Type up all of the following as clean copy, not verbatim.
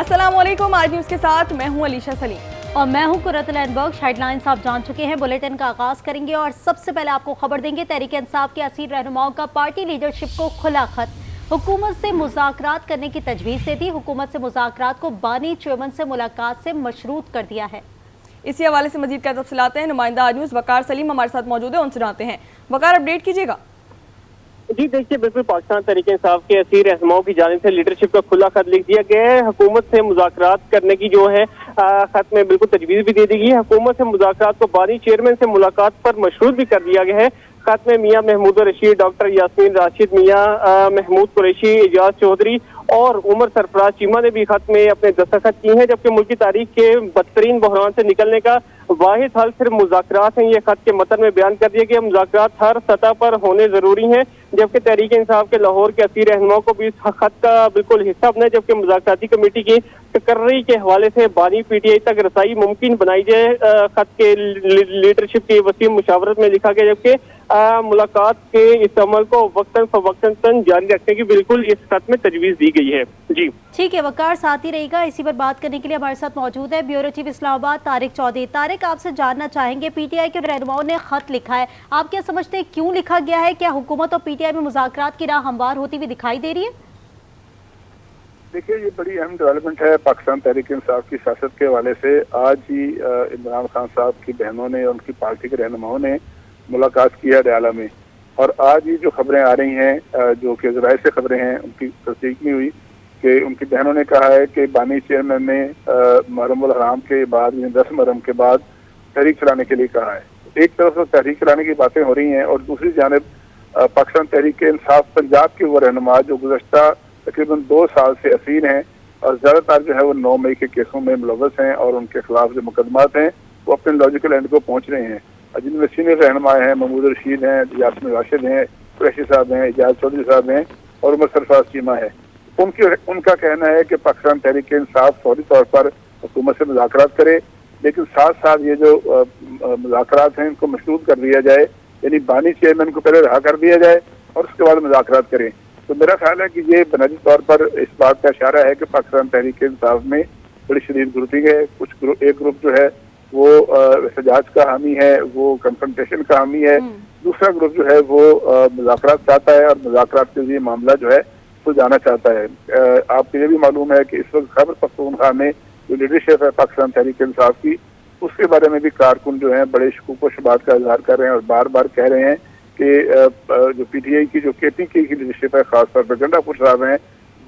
अस्सलाम वालेकुम। आज न्यूज़ के साथ मैं हूं अलीशा सलीम और मैं हूं कुरत लैंडबर्ग। हेडलाइंस आप जान चुके हैं, बुलेटिन का आगाज करेंगे और सबसे पहले आपको खबर देंगे तहरीक इंसाफ के असीर रहनुमाओं का पार्टी लीडरशिप को खुला खत। हुकूमत से मुज़ाकरात करने की तजवीज़ से थी, हुकूमत से मुज़ाकरात को बानी चेयरमैन से मुलाकात से मशरूत कर दिया है। इसी हवाले से मजीद क्या तफसीलात हैं, नुमाइंदा आज न्यूज़ वकार सलीम हमारे साथ मौजूद है, उनसे जानते हैं। वकार, अपडेट कीजिएगा। जी देखिए, बिल्कुल पाकिस्तान तहरीक इंसाफ के असीर रहनुमाओं की जानिब से लीडरशिप का खुला खत लिख दिया गया है। हुकूमत से मुज़ाकरात करने की जो है खत में बिल्कुल तजवीज़ भी दे दी गई है। हुकूमत से मुज़ाकरात को बानी चेयरमैन से मुलाकात पर मशरूत भी कर दिया गया है। खत में मियाँ महमूद रशीद, डॉक्टर यास्मीन राशिद, मियाँ महमूद कुरैशी, एजाज चौधरी और उमर सरफराज चीमा ने भी खत में अपने दस्तखत किए हैं। जबकि मुल्की तारीख के बदतरीन बहरान से निकलने का वाहिद हल सिर्फ मुज़ाकरात हैं, ये खत के मतन में बयान कर दिया गया। मुज़ाकरात हर सतह पर होने जरूरी हैं, जबकि तहरीक इंसाफ के लाहौर के असीर रहनुमाओं को भी इस खत का बिल्कुल हिस्सा बनना है। जबकि मुज़ाकराती कमेटी की तकर्री के हवाले से बानी PTI तक रसाई मुमकिन बनाई जाए। खत के लीडरशिप की वसीम मुशावरत में लिखा गया, जबकि मुलाकात के इस अमल को वक्तन फवक्तन जारी रखने की बिल्कुल इस खत में तजवीज़ दी गई है। जी ठीक है, वकार साथ ही रहेगा। इसी पर बात करने के लिए हमारे साथ मौजूद है ब्यूरो चीफ इस्लामाबाद तारिक चौधरी। तारिक, आपसे जानना चाहेंगे, PTI के रहनुमाओं ने खत लिखा है, आप क्या समझते हैं क्यों लिखा गया है? क्या हुकूमत और PTI में मुज़ाकरात की राह हमवार होती हुई दिखाई दे रही है? देखिए, ये बड़ी अहम डेवलपमेंट है पाकिस्तान तहरीक इंसाफ की सियासत के हवाले से। आज ही इमरान खान साहब की बहनों ने, उनकी पार्टी के रहनुमाओं ने मुलाकात की है डयाला में। और आज ही जो खबरें आ रही हैं, जो कि ज़राए से खबरें हैं, उनकी तस्दीक नहीं हुई कि उनकी बहनों ने कहा है कि बानी चेयरमैन ने मुहर्रम उल हराम के बाद, 10 मुहर्रम के बाद तहरीक चलाने के लिए कहा है। एक तरफ तो तहरीक चलाने की बातें हो रही हैं और दूसरी जानिब पाकिस्तान तहरीक इंसाफ पंजाब के वो रहनुमा जो गुज़श्ता तकरीबन 2 साल से असीर हैं और ज़्यादातर जो है वो 9 मई के केसों में मुलव्वस हैं और उनके खिलाफ जो मुकदमात हैं वो अपने लॉजिकल एंड को पहुँच रहे हैं। जिनमें सीनियर रहनुमा हैं, महमूद रशीद हैं, यास्मीन राशिद हैं, कुरैशी साहब हैं, एजाज चौधरी साहब हैं और उमर सरफराज चीमा है। उनका कहना है कि पाकिस्तान तहरीक इंसाफ फौरी तौर पर हुकूमत से मुज़ाकरात करे, लेकिन साथ साथ ये जो मुज़ाकरात हैं इनको मशरूत कर दिया जाए, यानी बानी चेयरमैन को पहले रहा कर दिया जाए और उसके बाद मुज़ाकरात करें। तो मेरा ख्याल है कि ये बुनियादी तौर पर इस बात का इशारा है कि पाकिस्तान तहरीक इंसाफ में बड़ी शदीद ग्रुपिंग है। एक ग्रुप जो है वो एहतजाज का हामी है, वो कन्फ्रंटेशन का हामी है। दूसरा ग्रुप जो है वो मुज़ाकरात चाहता है और मुज़ाकरात के लिए मामला जो है सुलझाना चाहता है। आपको ये भी मालूम है कि इस वक्त खैबर पख्तूनख्वा में जो लीडरशिप है पाकिस्तान तहरीक इंसाफ की, उसके बारे में भी कारकुन जो है बड़े शकूक व शुबात का इजहार कर रहे हैं और बार बार कह रहे हैं कि जो PTI की जो KPK की लीडरशिप है, खासतौर पर गंडापुर साहब हैं,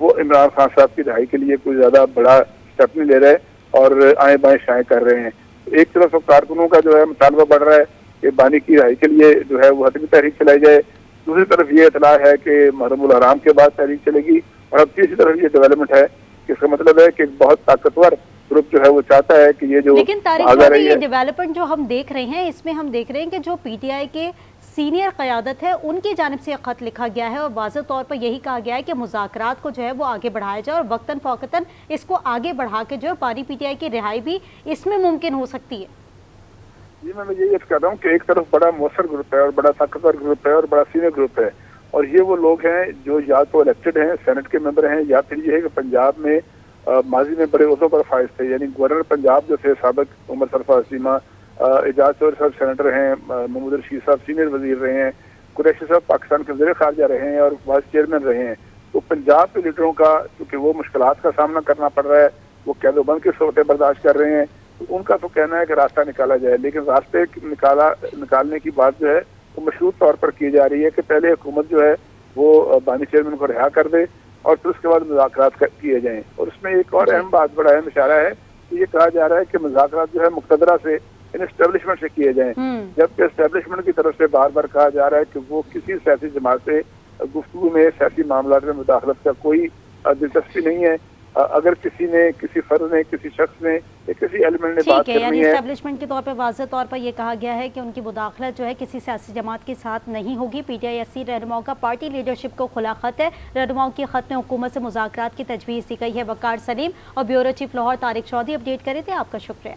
वो इमरान खान साहब की रिहाई के लिए कोई ज़्यादा बड़ा स्टेप नहीं ले रहे और आए बाएँ शाएँ कर रहे हैं। एक तरफ तो कारकुनों का जो है मुतालबा बढ़ रहा है कि बानी की रिहाई के लिए जो है वो हतमी तहरीक चलाई जाए, दूसरी तरफ ये इतला है कि मुहर्रम उल हराम के बाद तहरीक चलेगी, और अब तीसरी तरफ ये डेवलपमेंट है कि इसका मतलब है कि बहुत ताकतवर ग्रुप जो है वो चाहता है कि ये जो लेकिन तारिक चौधरी, ये डेवलपमेंट जो हम देख रहे हैं इसमें हम देख रहे हैं कि जो PTI के सीनियर क़यादत है उनकी जानिब से खत लिखा गया है और वाज़ेह तौर पर यही कहा गया है कि मुज़ाकरात को जो है वो आगे बढ़ाया जाए और वक्तन फ़ौक़तन इसको आगे बढ़ा के जो है बानी PTI की रिहाई भी इसमें मुमकिन हो सकती है। जी, मैं यही कर रहा हूँ कि एक तरफ बड़ा मौसर ग्रुप है और बड़ा ताकतवर ग्रुप है और बड़ा सीनियर ग्रुप है, और ये वो लोग हैं जो या तो इलेक्टेड हैं, सेनेट के मेंबर हैं, या फिर ये है कि पंजाब में माजी में बड़े उहदों पर फाइज थे, यानी गवर्नर पंजाब जो थे साबिक उमर सरफराज चीमा, एजाज चौधरी साहब सेनेटर हैं, महमूद रशीद साहब सीनियर वजीर रहे हैं, कुरैशी साहब पाकिस्तान के वज़ीर ख़ारजा रहे हैं और वाइस चेयरमैन रहे हैं। तो पंजाब के लीडरों का चूँकि वो मुश्किलात का सामना करना पड़ रहा है, वो कैदोबंद की सोटे बर्दाश्त कर रहे हैं, तो उनका तो कहना है कि रास्ता निकाला जाए, लेकिन रास्ते निकालने की बात जो है वो मशरूत तौर पर की जा रही है कि पहले हुकूमत जो है वो बानी चेयरमैन को रिहा कर दे और फिर उसके बाद मुज़ाकरात किए जाएँ। और उसमें एक और अहम बात, बड़ा अहम इशारा है कि ये कहा जा रहा है कि मुज़ाकरात जो है मुक़तदरा से, एस्टेब्लिशमेंट से किए जाएं, जबकि एस्टेब्लिशमेंट की तरफ से बार बार कहा जा रहा है कि वो किसी सियासी जमात से गुफ्तगू में, सियासी मामला में मुदाखलत का कोई दिलचस्पी नहीं है। अगर किसी ने, किसी फर्द ने, किसी शख्स ने या किसी एलिमेंट ने बात करनी है, यानी एस्टेब्लिशमेंट के तौर पर वाज़ेह तौर पर यह कहा गया है कि उनकी मुदाखलत जो है किसी सियासी जमात के साथ नहीं होगी। PTI असीर रहनुमाओं का पार्टी लीडरशिप को खुला खत है। रहनुमाओं की खत में हुकूमत से मुज़ाकरात की तजवीज़ दी गई है। वकार सलीम और bureau chief Lahore Tariq Chaudhry update करे थे। आपका शुक्रिया।